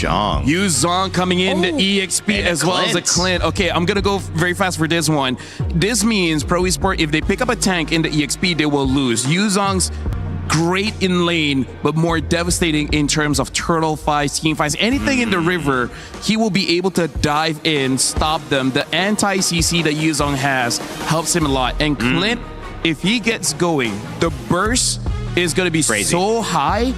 Zhang. Zhang coming in, the EXP And as well as the Clint. Okay, I'm gonna go very fast for this one. This means Pro Esports, if they pick up a tank in the EXP, they will lose. Zhang's great in lane, but more devastating in terms of turtle fights, team fights, anything in the river. He will be able to dive in, stop them. The anti-CC that Zhang has helps him a lot. And Clint, if he gets going, the burst is going to be crazy. So high.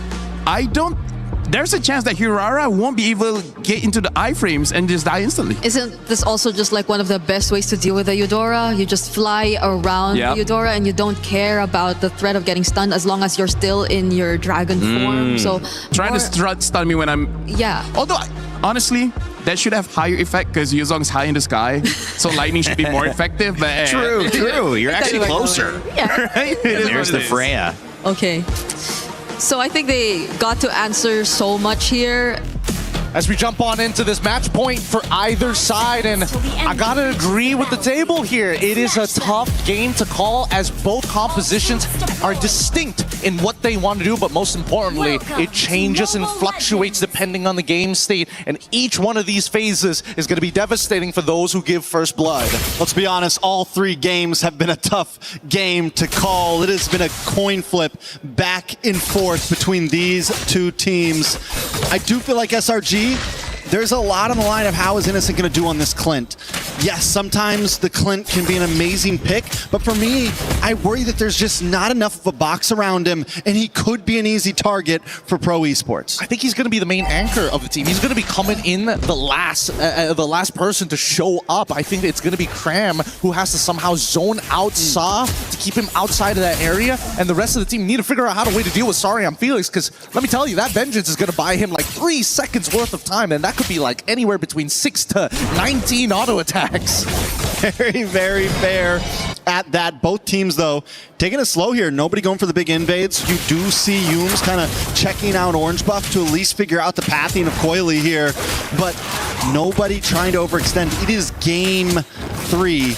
There's a chance that Hirara won't be able to get into the iframes and just die instantly. Isn't this also just like one of the best ways to deal with the Eudora? You just fly around the Eudora and you don't care about the threat of getting stunned as long as you're still in your dragon form. So trying to stun me when I'm... Yeah. Although, honestly, that should have higher effect because Zhang's high in the sky. So lightning should be more effective. But True. You're actually closer. Yeah. Right? There's the Freya. Okay. So I think they got to answer so much here. As we jump on into this match point for either side, and I gotta agree with the table here. It is a tough game to call as both compositions are distinct in what they want to do, but most importantly, it changes and fluctuates depending on the game state, and each one of these phases is going to be devastating for those who give first blood. Let's be honest, all three games have been a tough game to call. It has been a coin flip back and forth between these two teams. I do feel like SRG, there's a lot on the line of how is Innocent going to do on this Clint. Yes, sometimes the Clint can be an amazing pick, but for me, I worry that there's just not enough of a box around him, and he could be an easy target for Pro Esports. I think he's going to be the main anchor of the team. He's going to be coming in the last person to show up. I think it's going to be Cram who has to somehow zone out Saw to keep him outside of that area, and the rest of the team need to figure out how to deal with Sorry I'm Felix, because let me tell you, that Vengeance is going to buy him like 3 seconds worth of time, and that could be like anywhere between 6 to 19 auto attacks. Very, very fair at that. Both teams, though, taking it slow here. Nobody going for the big invades. You do see Yums kind of checking out Orange Buff to at least figure out the pathing of Coily here, but nobody trying to overextend. It is game 3.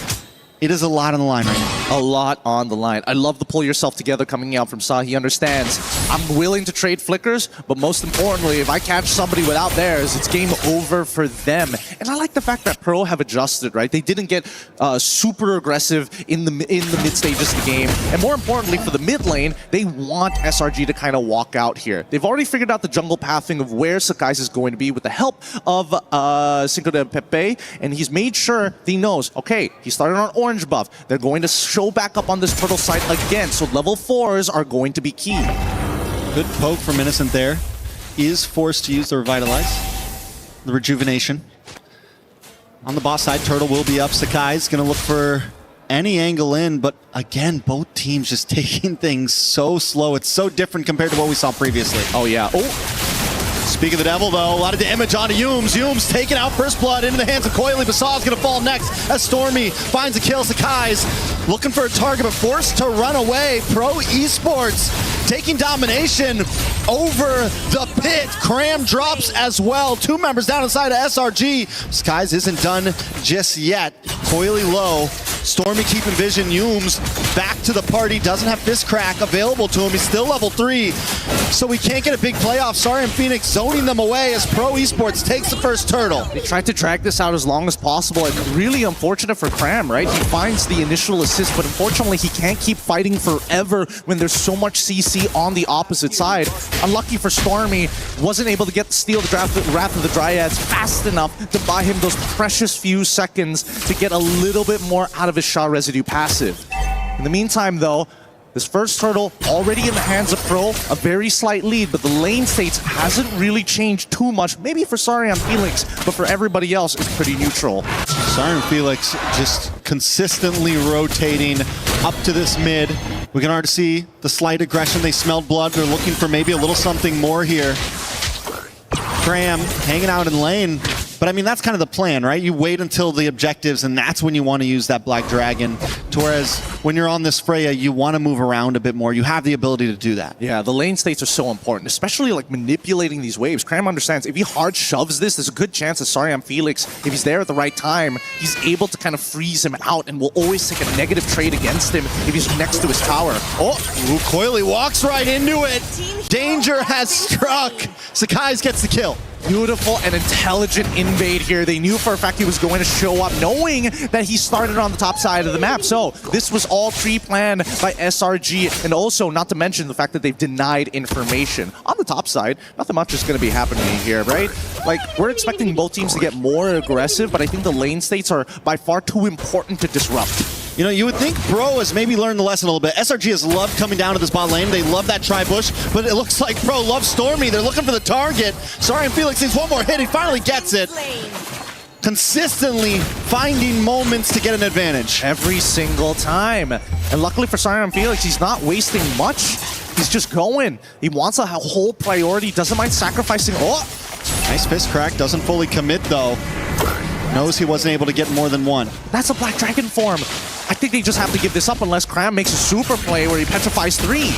It is a lot on the line right now. A lot on the line. I love the pull yourself together coming out from Saw. He understands. I'm willing to trade flickers, but most importantly, if I catch somebody without theirs, it's game over for them. And I like the fact that Pro have adjusted, right? They didn't get super aggressive in the mid stages of the game. And more importantly, for the mid lane, they want SRG to kind of walk out here. They've already figured out the jungle pathing of where Sakai's is going to be with the help of Cinco de Pepe, and he's made sure he knows, okay, he started on Orange Buff. They're going to show back up on this turtle side again, so level 4s are going to be key. Good poke from Innocent there. Is forced to use the Revitalize. The Rejuvenation. On the boss side, Turtle will be up. Sakai's going to look for any angle in, but again, both teams just taking things so slow. It's so different compared to what we saw previously. Oh, yeah. Oh. Speak of the devil, though, a lot of damage onto Yums. Yums taking out first blood into the hands of Coily. Basaw's going to fall next as Stormy finds a kill. Sakai's looking for a target, but forced to run away. Pro Esports taking domination over the pit. Cram drops as well. 2 members down inside of SRG. Skies isn't done just yet. Coily low. Stormy keeping vision. Yums back to the party. Doesn't have Fist Crack available to him. He's still level 3. So we can't get a big playoff. Sorry, and Phoenix zoning them away as Pro Esports takes the first turtle. They tried to drag this out as long as possible, and really unfortunate for Cram, right? He finds the initial assist, but unfortunately he can't keep fighting forever when there's so much CC on the opposite side. Unlucky for Stormy, wasn't able to get steal the Wrath of the Dryads fast enough to buy him those precious few seconds to get a little bit more out of his Shah residue passive. In the meantime, though, this first turtle already in the hands of Pro, a very slight lead, but the lane states hasn't really changed too much. Maybe for Sorry I'm Felix, but for everybody else, it's pretty neutral. Sorry and Felix just consistently rotating up to this mid. We can already see the slight aggression. They smelled blood. They're looking for maybe a little something more here. Cram hanging out in lane. But I mean, that's kind of the plan, right? You wait until the objectives, and that's when you want to use that Black Dragon. To whereas when you're on this Freya, you want to move around a bit more. You have the ability to do that. Yeah, the lane states are so important, especially like manipulating these waves. Cram understands if he hard shoves this, there's a good chance that Sariam Felix, if he's there at the right time, he's able to kind of freeze him out and will always take a negative trade against him if he's next to his tower. Oh, Coily walks right into it. Danger has struck. Sakai's gets the kill. Beautiful and intelligent invade here. They knew for a fact he was going to show up, knowing that he started on the top side of the map. So this was all pre-planned by SRG, and also not to mention the fact that they've denied information. On the top side, nothing much is going to be happening here, right? Like, we're expecting both teams to get more aggressive, but I think the lane states are by far too important to disrupt. You know, you would think Pro has maybe learned the lesson a little bit. SRG has loved coming down to this bot lane. They love that tri-bush, but it looks like Pro loves Stormy. They're looking for the target. Sariam Felix needs one more hit. He finally gets it. Consistently finding moments to get an advantage. Every single time. And luckily for Sariam Felix, he's not wasting much. He's just going. He wants a whole priority, doesn't mind sacrificing. Oh! Nice fist crack. Doesn't fully commit, though. Knows he wasn't able to get more than one. That's a Black Dragon form. I think they just have to give this up unless Cram makes a super play where he petrifies 3.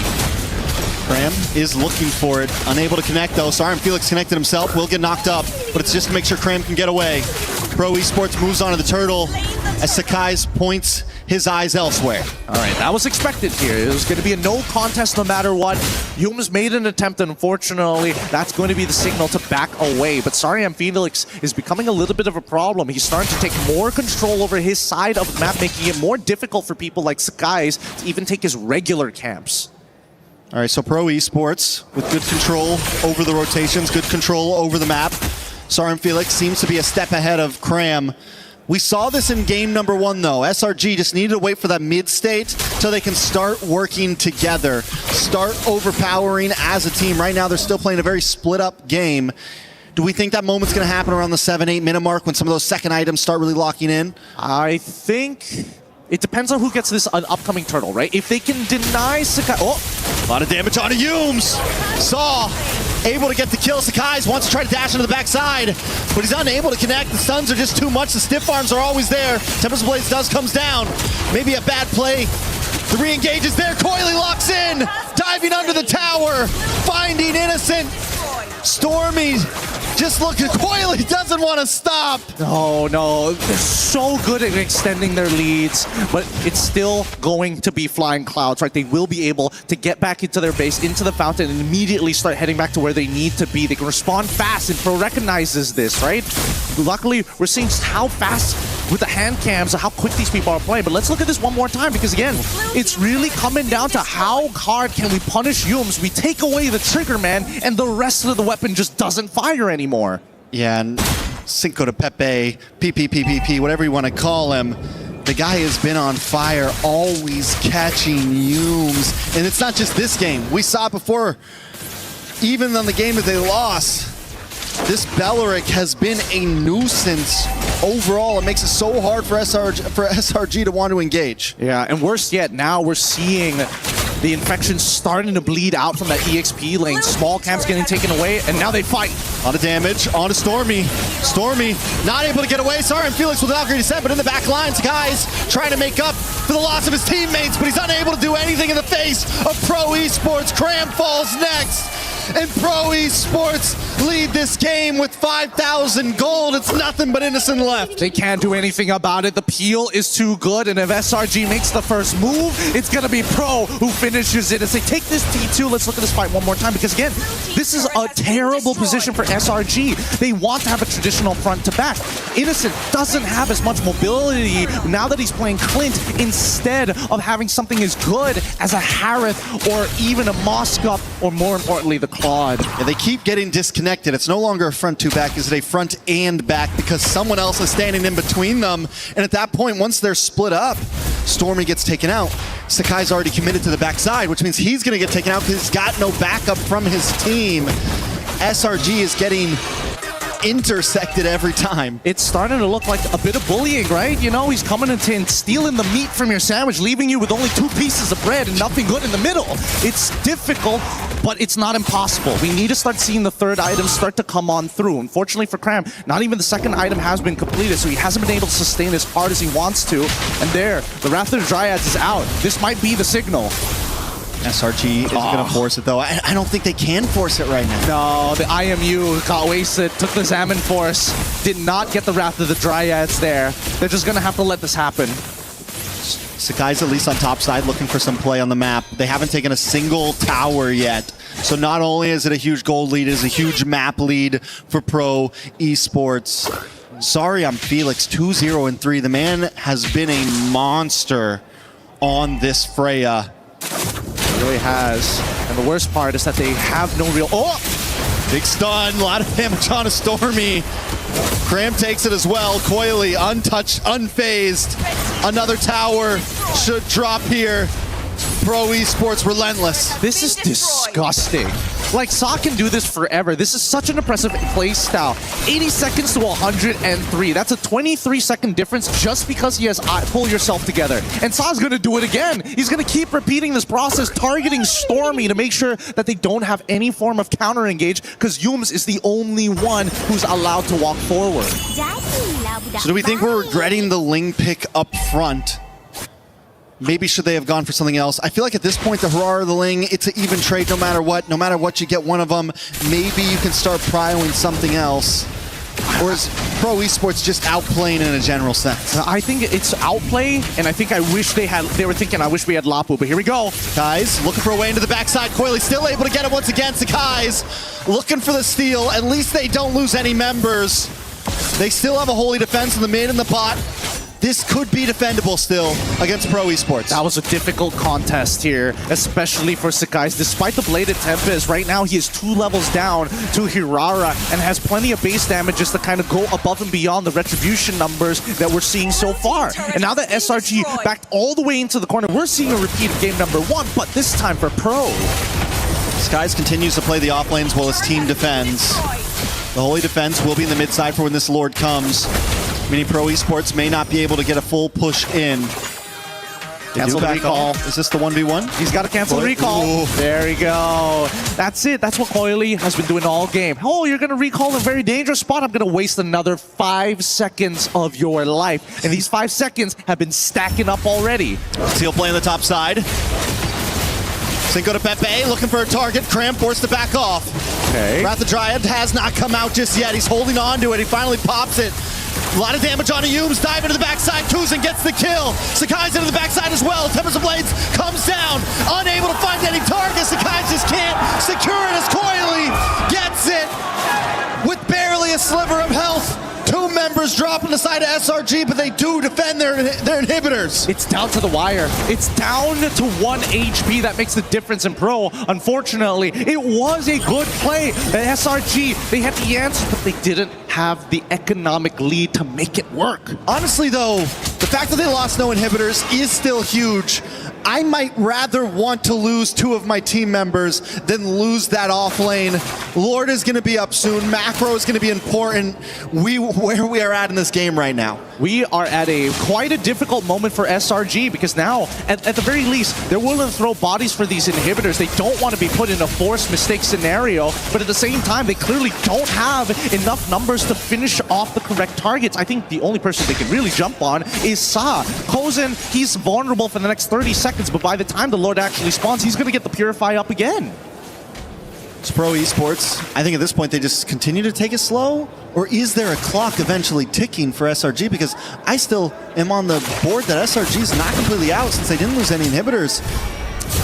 Cram is looking for it. Unable to connect, though. Sariam Felix connected himself. Will get knocked up, but it's just to make sure Cram can get away. Pro Esports moves on to the turtle as Sakai's points his eyes elsewhere. All right, that was expected here. It was going to be a no contest no matter what. Yuma's made an attempt, and unfortunately, that's going to be the signal to back away. But Sariam Felix is becoming a little bit of a problem. He's starting to take more control over his side of the map, making it more difficult for people like Sakai's to even take his regular camps. All right, so Pro Esports with good control over the rotations, good control over the map. Sariam Felix seems to be a step ahead of Cram. We saw this in game number 1, though. SRG just needed to wait for that mid state so they can start working together, start overpowering as a team. Right now, they're still playing a very split-up game. Do we think that moment's going to happen around the 7-8 minute mark when some of those second items start really locking in? I think it depends on who gets this upcoming turtle, right? If they can deny Sakai... Oh! A lot of damage onto Yumes. Saw able to get the kill. Sakai's wants to try to dash into the backside, but he's unable to connect. The stuns are just too much. The stiff arms are always there. Tempest Blaze comes down. Maybe a bad play. The re-engage is there. Coily locks in. Diving under the tower. Finding Innocent. Stormy just looking. Coily doesn't want to stop. No. They're so good at extending their leads, but it's still going to be flying clouds, right? They will be able to get back into their base, into the fountain, and immediately start heading back to where they need to be. They can respond fast, and Pro recognizes this, right? Luckily, we're seeing just how fast with the hand cams, how quick these people are playing. But let's look at this one more time, because again, it's really coming down to how hard can we punish Yumes. We take away the trigger man, and the rest of the weapon just doesn't fire anymore. Yeah, and Cinco de Pepe, PPPPP, whatever you want to call him, the guy has been on fire, always catching Yumes. And it's not just this game. We saw it before, even on the game that they lost. This Belleric has been a nuisance overall. It makes it so hard for SRG to want to engage. Yeah, and worse yet, now we're seeing the infection starting to bleed out from that EXP lane. Small camps getting taken away, and now they fight. A lot of damage onto Stormy. Stormy not able to get away. Sariam Felix with an Valkyrie descent, but in the back line, Sakai's trying to make up for the loss of his teammates, but he's unable to do anything in the face of Pro Esports. Cram falls next, and Pro Esports lead this game with 5,000 gold. It's nothing but Innocent left. They can't do anything about it. The peel is too good, and if SRG makes the first move, it's gonna be Pro who finishes it. As they take this T2, let's look at this fight one more time, because again, this is a terrible position for SRG. They want to have a traditional front to back. Innocent doesn't have as much mobility now that he's playing Clint, instead of having something as good as a Harith or even a Moskov, or more importantly, the Claude. Yeah, they keep getting disconnected. It's no longer a front to back. Is it a front and back? Because someone else is standing in between them. And at that point, once they're split up, Stormy gets taken out. Sakai's already committed to the backside, which means he's going to get taken out because he's got no backup from his team. SRG is getting intersected every time. It's starting to look like a bit of bullying, right? You know, he's coming in and stealing the meat from your sandwich, leaving you with only 2 pieces of bread and nothing good in the middle. It's difficult, but it's not impossible. We need to start seeing the third item start to come on through. Unfortunately for Cram, not even the second item has been completed, so he hasn't been able to sustain as hard as he wants to. And there, the Wrath of the Dryads is out. This might be the signal. SRG is going to force it, though. I don't think they can force it right now. No, the IMU got wasted, took the Salmon Force, did not get the Wrath of the Dryads there. They're just going to have to let this happen. Sakai's at least on top side looking for some play on the map. They haven't taken a single tower yet. So not only is it a huge gold lead, it is a huge map lead for Pro Esports. Sorry, I'm Felix, 2-0-3. The man has been a monster on this Freya. It really has. And the worst part is that they have no real... Oh! Big stun, a lot of damage on a Stormy. Cram takes it as well. Coily untouched, unfazed. Another tower should drop here. Pro Esports relentless. This is disgusting. Like, Sa can do this forever. This is such an impressive play style. 80 seconds to 103. That's a 23-second difference just because he has pull yourself together. And Sa's going to do it again. He's going to keep repeating this process, targeting Stormy to make sure that they don't have any form of counter-engage, because Yums is the only one who's allowed to walk forward. So do we think we're regretting the Ling pick up front? Maybe should they have gone for something else? I feel like at this point, the Harar or the Ling, it's an even trade no matter what. No matter what, you get one of them. Maybe you can start prioing something else. Or is Pro Esports just outplaying in a general sense? I think it's outplay, and I think I wish they were thinking, I wish we had Lapu, but here we go. Sakai's looking for a way into the backside. Coily still able to get it once again. Sakai's looking for the steal. At least they don't lose any members. They still have a holy defense in the mid and the bot. This could be defendable still against Pro Esports. That was a difficult contest here, especially for Sakai's. Despite the Bladed Tempest, right now he is 2 levels down to Hirara and has plenty of base damage just to kind of go above and beyond the retribution numbers that we're seeing so far. And now that SRG backed all the way into the corner, we're seeing a repeat of game number 1, but this time for Pro. Skies continues to play the off lanes while his team defends. The Holy Defense will be in the mid side for when this Lord comes. Meaning Pro Esports may not be able to get a full push in. Cancel the recall. Is this the 1v1? He's got to cancel the recall. Ooh. There we go. That's it. That's what Coily has been doing all game. Oh, you're going to recall in a very dangerous spot. I'm going to waste another 5 seconds of your life. And these 5 seconds have been stacking up already. Seal play on the top side. Cinco de Pepe looking for a target. Cram forced to back off. Okay. Wrath of the Dryad has not come out just yet. He's holding on to it. He finally pops it. A lot of damage on Yums. Dive into the backside. Kuzin gets the kill. Sakai's into the backside as well. Tempest of Blades comes down. Unable to find any targets. Sakai just can't secure it as Coily gets it with barely a sliver of health. 2 members drop on the side of SRG, but they do defend their inhibitors. It's down to the wire. It's down to 1 HP. That makes the difference in Pro. Unfortunately, it was a good play. The SRG, they had the answer, but they didn't have the economic lead to make it work. Honestly, though, the fact that they lost no inhibitors is still huge. I might rather want to lose 2 of my team members than lose that off lane. Lord is going to be up soon. Macro is going to be important. Where we are at in this game right now. We are at quite a difficult moment for SRG because now, at the very least, they're willing to throw bodies for these inhibitors. They don't want to be put in a forced mistake scenario, but at the same time, they clearly don't have enough numbers to finish off the correct targets. I think the only person they can really jump on is Sa. Kozin, he's vulnerable for the next 30 seconds, but by the time the Lord actually spawns, he's going to get the Purify up again. It's Pro Esports. I think at this point they just continue to take it slow, or is there a clock eventually ticking for SRG? Because I still am on the board that SRG is not completely out since they didn't lose any inhibitors.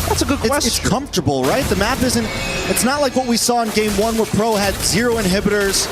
That's a good question. It's comfortable, right? The map isn't, it's not like what we saw in game 1 where Pro had 0 inhibitors.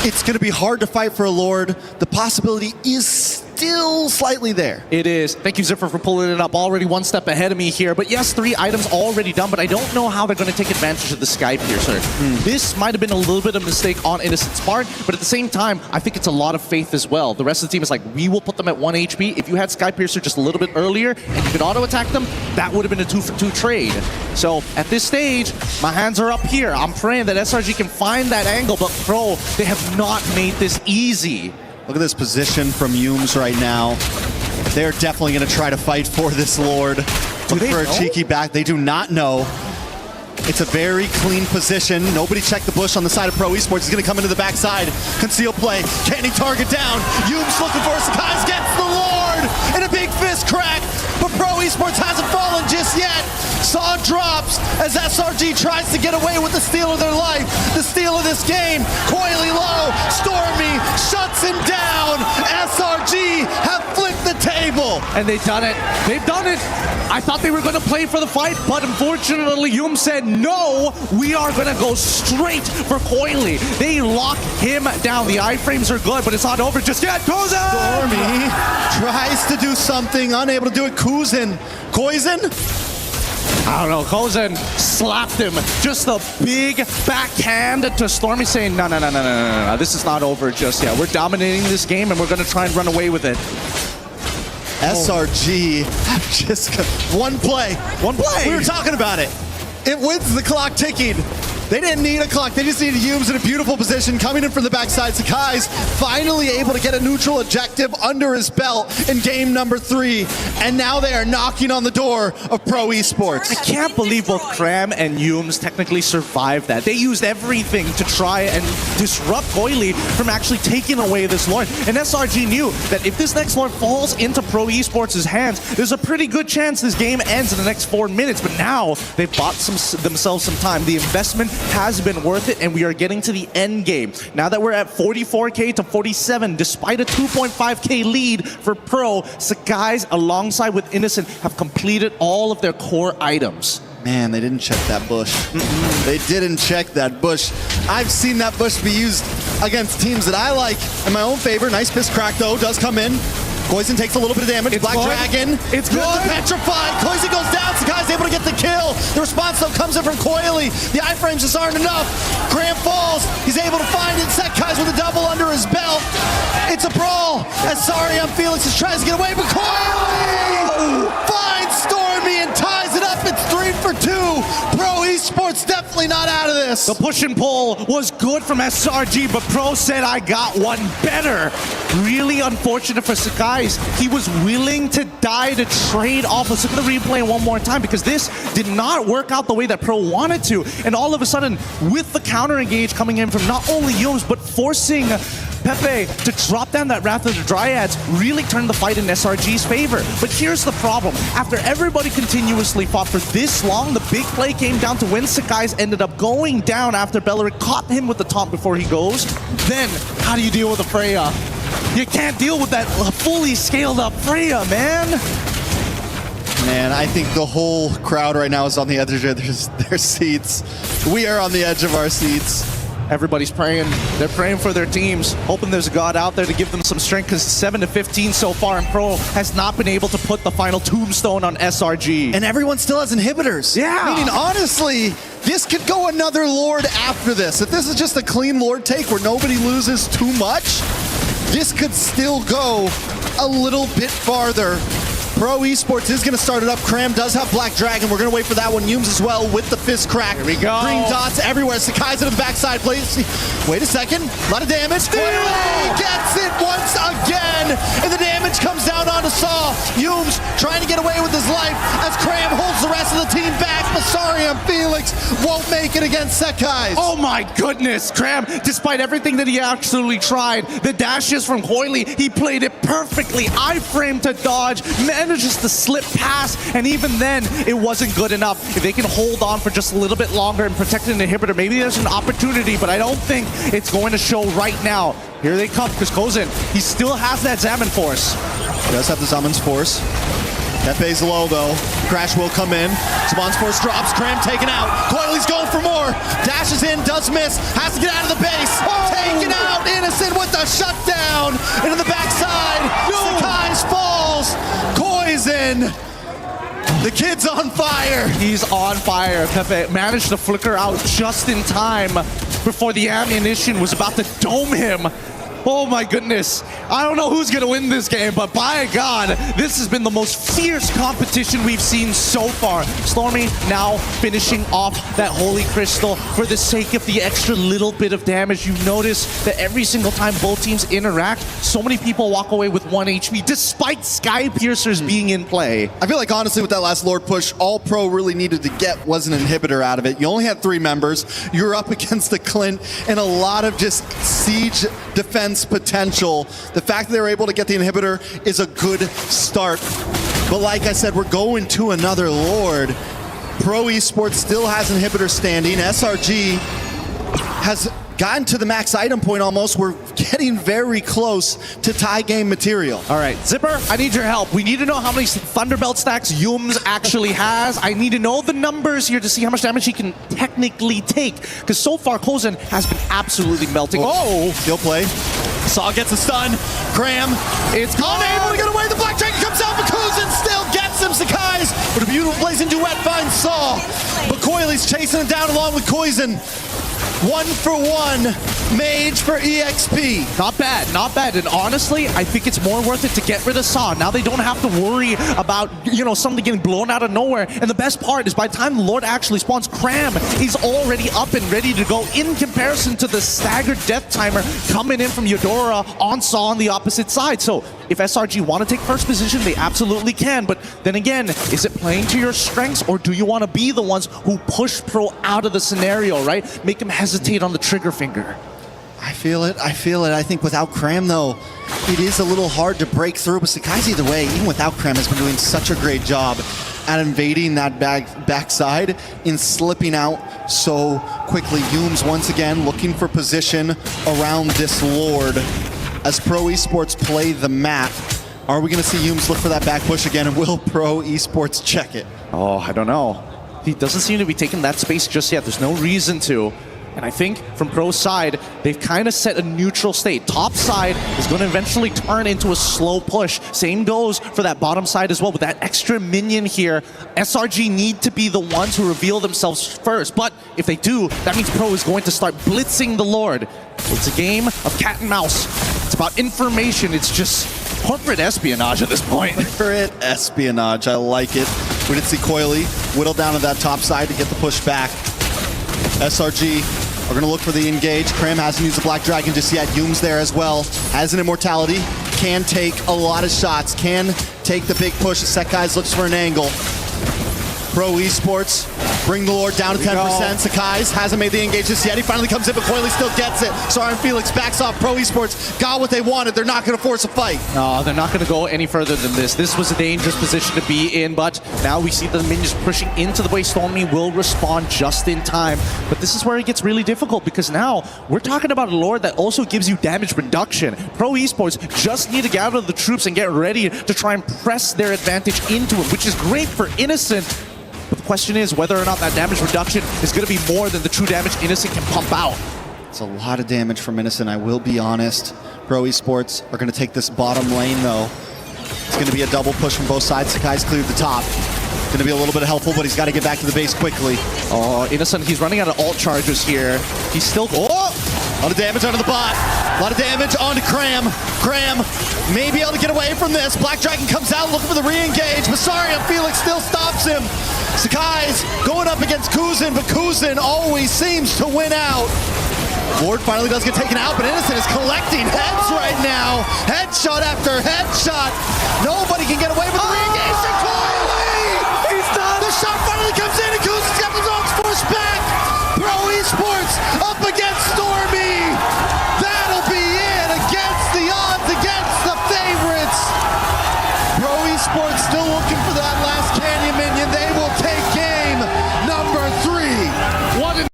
It's going to be hard to fight for a Lord. The possibility is still slightly there. It is. Thank you, Ziffer, for pulling it up. Already 1 step ahead of me here. But yes, 3 items already done, but I don't know how they're going to take advantage of the Sky Piercer. This might have been a little bit of a mistake on Innocent's part, but at the same time, I think it's a lot of faith as well. The rest of the team is like, we will put them at 1 HP. If you had Sky Piercer just a little bit earlier and you could auto-attack them, that would have been a 2-for-2 trade. So at this stage, my hands are up here. I'm praying that SRG can find that angle, but Pro, they have not made this easy. Look at this position from Yumes right now. They're definitely going to try to fight for this Lord. Look for a cheeky back. They do not know. It's a very clean position. Nobody checked the bush on the side of Pro Esports. He's going to come into the backside. Conceal play. Can he target down? Yumes looking for Sakai's gets the Lord and a big fist crack. But Pro Esports hasn't fallen just yet. Saw drops as SRG tries to get away with the steal of their life. The steal of this game. Coily low. Stormy shuts him down. SRG have flipped the table. And they've done it. They've done it. I thought they were going to play for the fight, but unfortunately, Yume said, no, we are going to go straight for Coily. They lock him down. The iframes are good, but it's not over just yet. Kozen! Stormy tries to do something, unable to do it. Kozen. I don't know. Kozen slapped him. Just a big backhand to Stormy saying, no. This is not over just yet. We're dominating this game, and we're going to try and run away with it. SRG just one play. We were talking about it. It wins the clock ticking. They didn't need a clock. They just needed Yumes in a beautiful position coming in from the backside. Sakai's finally able to get a neutral objective under his belt in game number 3. And now they are knocking on the door of Pro Esports. I can't believe both Cram and Yumes technically survived that. They used everything to try and disrupt Coily from actually taking away this Lord. And SRG knew that if this next Lord falls into Pro Esports' hands, there's a pretty good chance this game ends in the next 4 minutes. But now they've bought themselves some time. The investment has been worth it, and we are getting to the end game. Now that we're at 44K to 47, despite a 2.5K lead for Pro, Sakai's alongside with Innocent have completed all of their core items. Man, they didn't check that bush. They didn't check that bush. I've seen that bush be used against teams that I like in my own favor. Nice fist crack, though, does come in. Koizen takes a little bit of damage. It's Black good. Dragon. It's good. To petrify. Koizen goes down. Sakai's able to get the kill. The response, though, comes in from Coily. The iframes just aren't enough. Graham falls. He's able to find it. Sakai's with a double under his belt. It's a brawl. As Felix is trying to get away, but Coily finds Stormy and ties it up. It's 3 for 2. Pro Esports definitely not out of this. The push and pull was good from SRG, but Pro said, I got one better. Really unfortunate for Sakai. He was willing to die to trade off. Let's look at the replay one more time, because this did not work out the way that Pro wanted to. And all of a sudden, with the counter engage coming in from not only Yumes, but forcing Pepe to drop down that Wrath of the Dryads, really turned the fight in SRG's favor. But here's the problem. After everybody continuously fought for this long, the big play came down to when Sakai's ended up going down after Beleric caught him with the taunt before he goes. Then, how do you deal with a Freya? You can't deal with that fully scaled up Freya, man. Man, I think the whole crowd right now is on the edge of their seats. We are on the edge of our seats. Everybody's praying. They're praying for their teams, hoping there's a God out there to give them some strength, because 7-15 so far, and Pro has not been able to put the final tombstone on SRG. And everyone still has inhibitors. Yeah. Meaning, honestly, this could go another Lord after this. If this is just a clean Lord take where nobody loses too much, this could still go a little bit farther. Pro Esports is going to start it up. Cram does have Black Dragon. We're going to wait for that one. Yumes as well with the fist crack. Here we go. Green dots everywhere. Sakai's into the backside. Wait a second. A lot of damage. Coily gets it once again. And the damage comes down onto Saw. Yumes trying to get away with his life as Cram holds the rest of the team back. Masarian Felix won't make it against Sakai's. Oh my goodness, Cram, despite everything that he actually tried, the dashes from Coily, he played it perfectly. Iframe to dodge, manages to slip past, and even then, it wasn't good enough. If they can hold on for just a little bit longer and protect an inhibitor, maybe there's an opportunity, but I don't think it's going to show right now. Here they come, because Kozen, he still has that Zaman Force. He does have the Zaman's Force. Pepe's low, though. Crash will come in. Zaman's Force drops. Cram taken out. Coily's going for more. Dashes in, does miss. Has to get out of the base. Taken out. Innocent with the shutdown. Into the backside. Sakai's falls. Koizen. The kid's on fire. He's on fire. Pepe managed to flicker out just in time before the ammunition was about to dome him. Oh my goodness. I don't know who's going to win this game, but by God, this has been the most fierce competition we've seen so far. Stormy now finishing off that Holy Crystal for the sake of the extra little bit of damage. You notice that every single time both teams interact, so many people walk away with 1 HP despite Sky Piercers being in play. I feel like honestly with that last Lord push, all Pro really needed to get was an inhibitor out of it. You only had 3 members. You're up against the Clint and a lot of just siege defense potential. The fact that they were able to get the inhibitor is a good start. But like I said, we're going to another Lord. Pro Esports still has inhibitor standing. SRG has gotten to the max item point almost. We're getting very close to tie game material. All right, Zipper, I need your help. We need to know how many Thunderbelt stacks Yums actually has. I need to know the numbers here to see how much damage he can technically take. Because so far, Kozen has been absolutely melting. Oh! Still play. Saw gets a stun. Graham is unable to get away. The Black Dragon comes out, but Kozen still gets him. Sakai's with a beautiful blazing duet finds Saw. But Coiley's chasing him down along with Koizen. 1 for 1, Mage for EXP. Not bad, not bad. And honestly, I think it's more worth it to get rid of Saw. Now they don't have to worry about, you know, something getting blown out of nowhere. And the best part is by the time the Lord actually spawns, Cram is already up and ready to go in comparison to the staggered death timer coming in from Eudora on Saw on the opposite side. So if SRG want to take first position, they absolutely can. But then again, is it playing to your strengths or do you want to be the ones who push Pro out of the scenario, right? Make him hesitate on the trigger finger. I feel it. I feel it. I think without Cram, though, it is a little hard to break through. But Sakai's either way, even without Cram, has been doing such a great job at invading that backside and slipping out so quickly. Yums once again looking for position around this Lord. As Pro Esports play the map, are we going to see Yums look for that back push again, and will Pro Esports check it? Oh, I don't know. He doesn't seem to be taking that space just yet. There's no reason to. And I think from Pro's side, they've kind of set a neutral state. Top side is going to eventually turn into a slow push. Same goes for that bottom side as well. With that extra minion here, SRG need to be the ones who reveal themselves first. But if they do, that means Pro is going to start blitzing the Lord. It's a game of cat and mouse. It's about information. It's just corporate espionage at this point. Corporate espionage. I like it. We did see Coily whittle down to that top side to get the push back. SRG are going to look for the engage. Cram hasn't used the Black Dragon just yet. Yums there as well. Has an immortality. Can take a lot of shots. Can take the big push. Sakai's looks for an angle. Pro Esports bring the Lord down to 10%. Sakai's hasn't made the engage just yet. He finally comes in, but Coily still gets it. Sorry, Felix backs off. Pro Esports got what they wanted. They're not going to force a fight. No, they're not going to go any further than this. This was a dangerous position to be in, but now we see the minions pushing into the way. Stormy will respond just in time. But this is where it gets really difficult because now we're talking about a Lord that also gives you damage reduction. Pro Esports just need to gather the troops and get ready to try and press their advantage into it, which is great for Innocent. But the question is whether or not that damage reduction is going to be more than the true damage Innocent can pump out. It's a lot of damage from Innocent, I will be honest. Pro Esports are going to take this bottom lane, though. It's going to be a double push from both sides. Sakai's cleared the top. Going to be a little bit helpful, but he's got to get back to the base quickly. Oh, Innocent, he's running out of ult charges here. He's still... Oh! A lot of damage onto the bot. A lot of damage onto Cram. Cram may be able to get away from this. Black Dragon comes out looking for the re-engage. Masari Felix still stops him. Sakai's going up against Kuzin, but Kuzin always seems to win out. Lord finally does get taken out, but Innocent is collecting heads right now. Headshot after headshot. Nobody can get away with